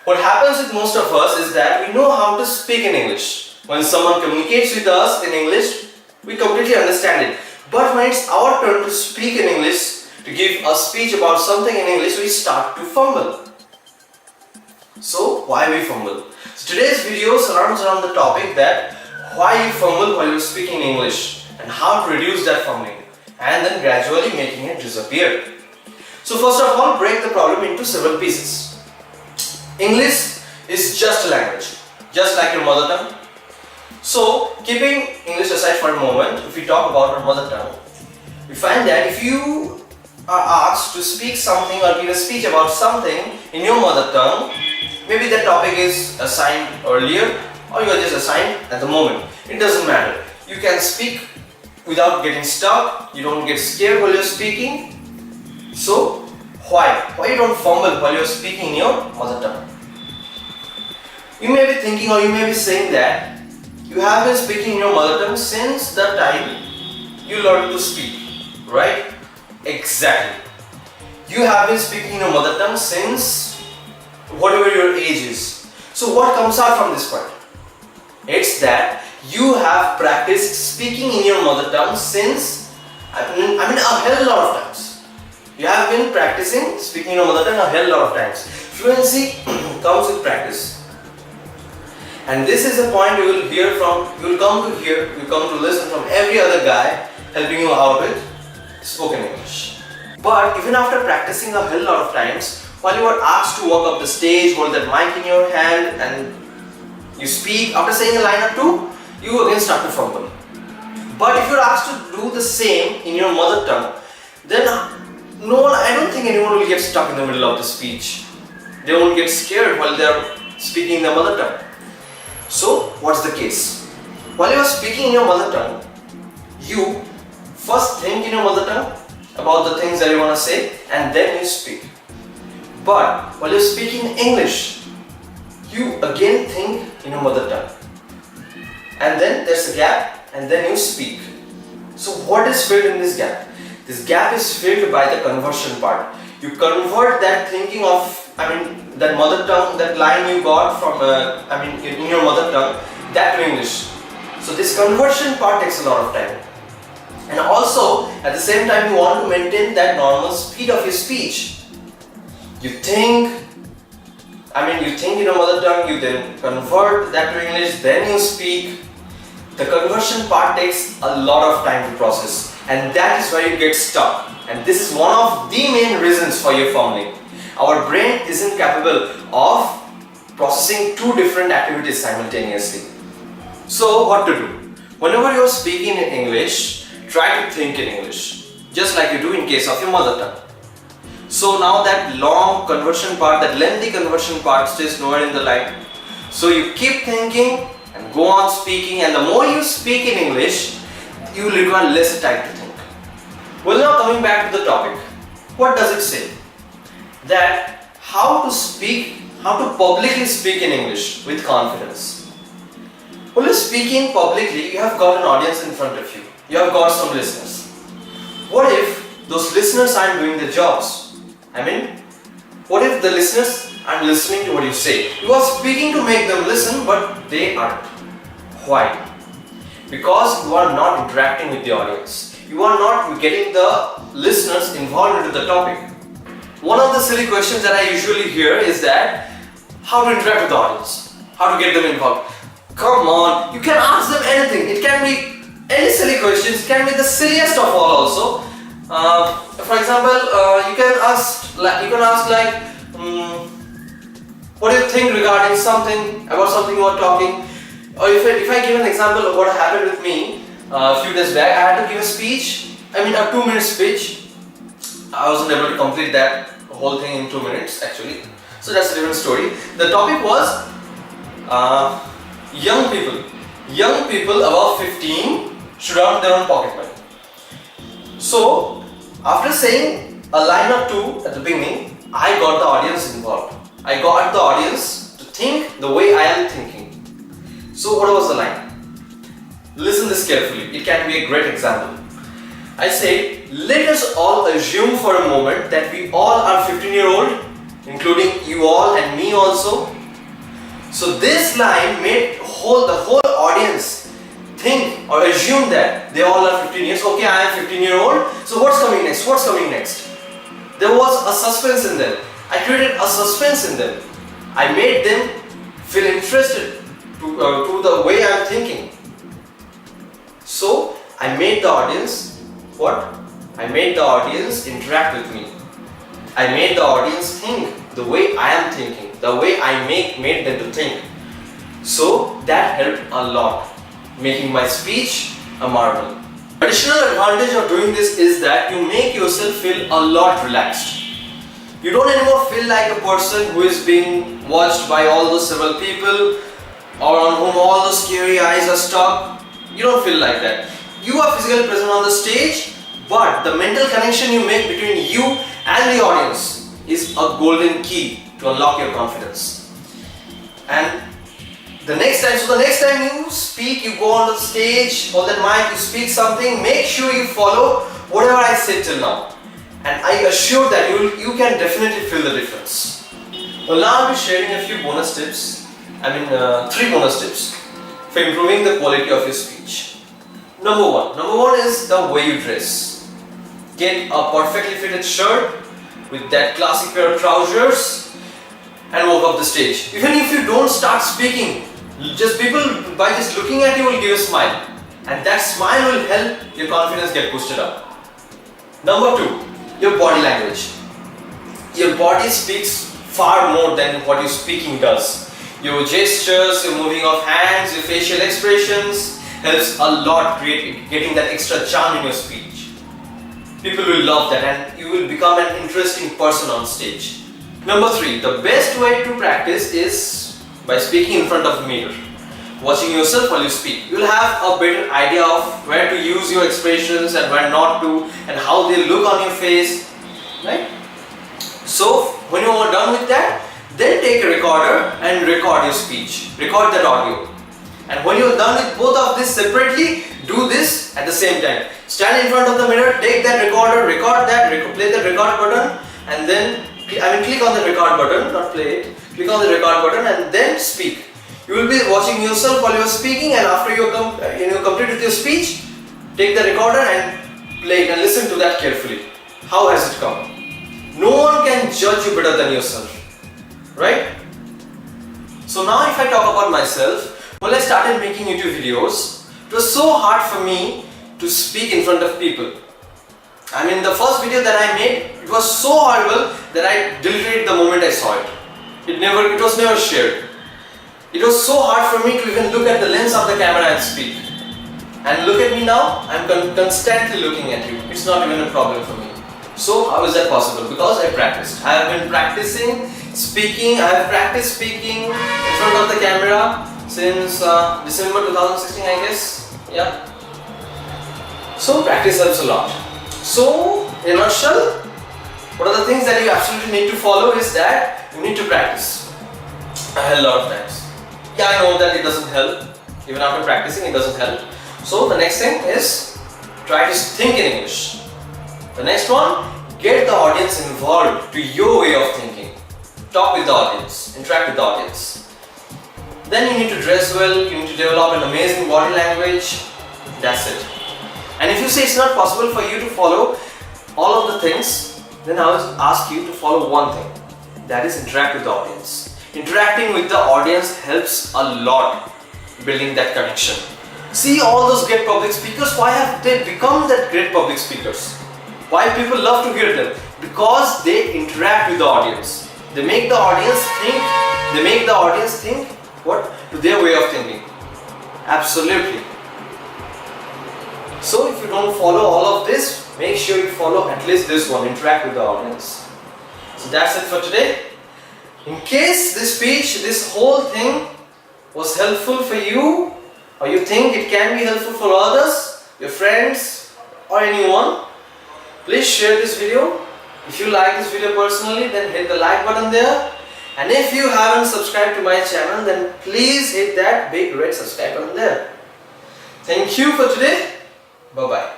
What happens with most of us is that we know how to speak in English. When someone communicates with us in English, we completely understand it. But when it's our turn to speak in English, to give a speech about something in English, we start to fumble. So why we fumble? So today's video surrounds around the topic that why you fumble while you're speaking English and how to reduce that fumbling and then gradually making it disappear. So first of all, break the problem into several pieces. English is just a language, just like your mother tongue. So keeping English aside for a moment, if we talk about our mother tongue, we find that if you are asked to speak something or give a speech about something in your mother tongue, maybe that topic is assigned earlier or you are just assigned at the moment. It doesn't matter. You can speak without getting stuck. You don't get scared while you're speaking. So why you don't fumble while you're speaking in your mother tongue? You may be thinking or you may be saying that you have been speaking in your mother tongue since the time you learned to speak, right? Exactly. You have been speaking in your mother tongue since whatever your age is. So what comes out from this point? It's that you have practiced speaking in your mother tongue since, I mean a hell lot of times. You have been practicing speaking in your mother tongue a hell lot of times. Fluency comes with practice. And this is a point you will come to listen from every other guy helping you out with spoken English. But even after practicing a hell lot of times, while you are asked to walk up the stage, hold that mic in your hand and you speak, after saying a line or two, you again start to fumble. But if you are asked to do the same in your mother tongue, then I don't think anyone will get stuck in the middle of the speech. They won't get scared while they are speaking in their mother tongue. So, what's the case? While you are speaking in your mother tongue, you first think in your mother tongue about the things that you want to say and then you speak. But while you're speaking English, you again think in your mother tongue. And then there's a gap and then you speak. So what is filled in this gap? This gap is filled by the conversion part. You convert that thinking of, that mother tongue, that line you got from, in your mother tongue, that to English. So this conversion part takes a lot of time. And also, at the same time, you want to maintain that normal speed of your speech. You think in your mother tongue, you then convert that to English, then you speak. The conversion part takes a lot of time to process. And that is why you get stuck. And this is one of the main reasons for your fumbling. Our brain isn't capable of processing two different activities simultaneously. So what to do? Whenever you are speaking in English, try to think in English, just like you do in case of your mother tongue. So now that long conversion part, that lengthy conversion part stays nowhere in the line. So you keep thinking and go on speaking, and the more you speak in English, you will require less time to think. Well, now coming back to the topic, what does it say? That how to publicly speak in English with confidence. When you're speaking publicly, you have got an audience in front of you. You have got some listeners. What if those listeners aren't doing their jobs? What if the listeners aren't listening to what you say? You are speaking to make them listen, but they aren't. Why? Because you are not interacting with the audience. You are not getting the listeners involved into the topic. One of the silly questions that I usually hear is that how to interact with the audience, how to get them involved. Come on, you can ask them anything. It can be any silly questions. It can be the silliest of all also. For example, you can ask like, what do you think regarding about something you are talking? Or if I give an example of what happened with me a few days back, I had to give a speech. A 2-minute speech. I wasn't able to complete that whole thing in 2 minutes actually. So that's a different story. The topic was young people above 15 should earn their own pocket money. So after saying a line or two at the beginning, I got the audience involved. I got the audience to think the way I am thinking. So what was the line? Listen this carefully. It can be a great example. I say, let us all assume for a moment that we all are 15-year-old including you all and me also. So this line made the whole audience think or assume that they all are 15 years. Okay, I am 15-year-old. So what's coming next? What's coming next? There was a suspense in them. I created a suspense in them. I made them feel interested to the way I'm thinking. So I made the audience what? I made the audience interact with me. I made the audience think the way I am thinking, the way I made them to think. So that helped a lot, making my speech a marvel. Additional advantage of doing this is that you make yourself feel a lot relaxed. You don't anymore feel like a person who is being watched by all those several people or on whom all those scary eyes are stuck. You don't feel like that. You are physically present on the stage, but the mental connection you make between you and the audience is a golden key to unlock your confidence. And the next time you speak, you go on the stage, hold that mic, you speak something, make sure you follow whatever I said till now. And I assure that you can definitely feel the difference. Well, now I'll be sharing a few bonus tips. 3 bonus tips for improving the quality of your speech. Number one is the way you dress. Get a perfectly fitted shirt with that classic pair of trousers and walk up the stage. Even if you don't start speaking, people by just looking at you will give a smile, and that smile will help your confidence get boosted up. Number 2, your body language. Your body speaks far more than what your speaking does. Your gestures, your moving of hands, your facial expressions helps a lot getting that extra charm in your speech. People will love that and you will become an interesting person on stage. Number 3, the best way to practice is by speaking in front of a mirror. Watching yourself while you speak. You'll have a better idea of where to use your expressions and where not to, and how they look on your face, right? So when you are done with that, then take a recorder and record your speech. Record that audio. And when you're done with both of this separately, do this at the same time. Stand in front of the mirror, take that recorder, record that, play the record button, and then click on the record button, not play it. Click on the record button and then speak. You will be watching yourself while you are speaking, and after you complete with your speech, take the recorder and play it and listen to that carefully. How has it come? No one can judge you better than yourself, right? So now if I talk about myself, well, I started making YouTube videos. It was so hard for me to speak in front of people. The first video that I made, it was so horrible that I deleted it the moment I saw it. It was never shared. It was so hard for me to even look at the lens of the camera and speak. And look at me now, I'm constantly looking at you. It's not even a problem for me. So how is that possible? Because I practiced. I have been practicing speaking. I have practiced speaking in front of the camera since December 2016, I guess. Yeah. So practice helps a lot. So in a nutshell, what are the things that you absolutely need to follow is that you need to practice a hell lot of times. Yeah, I know that it doesn't help. Even after practicing, it doesn't help. So the next thing is try to think in English. The next one, get the audience involved to your way of thinking. Talk with the audience, interact with the audience. Then you need to dress well, you need to develop an amazing body language. That's it. And if you say it's not possible for you to follow all of the things, then I will ask you to follow one thing. That is interact with the audience. Interacting with the audience helps a lot building that connection. See all those great public speakers, why have they become that great public speakers? Why people love to hear them? Because they interact with the audience. They make the audience think what? To their way of thinking. Absolutely. So if you don't follow all of this, make sure you follow at least this one, interact with the audience. So that's it for today. In case this speech, this whole thing was helpful for you, or you think it can be helpful for others, your friends or anyone, please share this video. If you like this video personally, then hit the like button there. And if you haven't subscribed to my channel, then please hit that big red subscribe button there. Thank you for today. Bye-bye.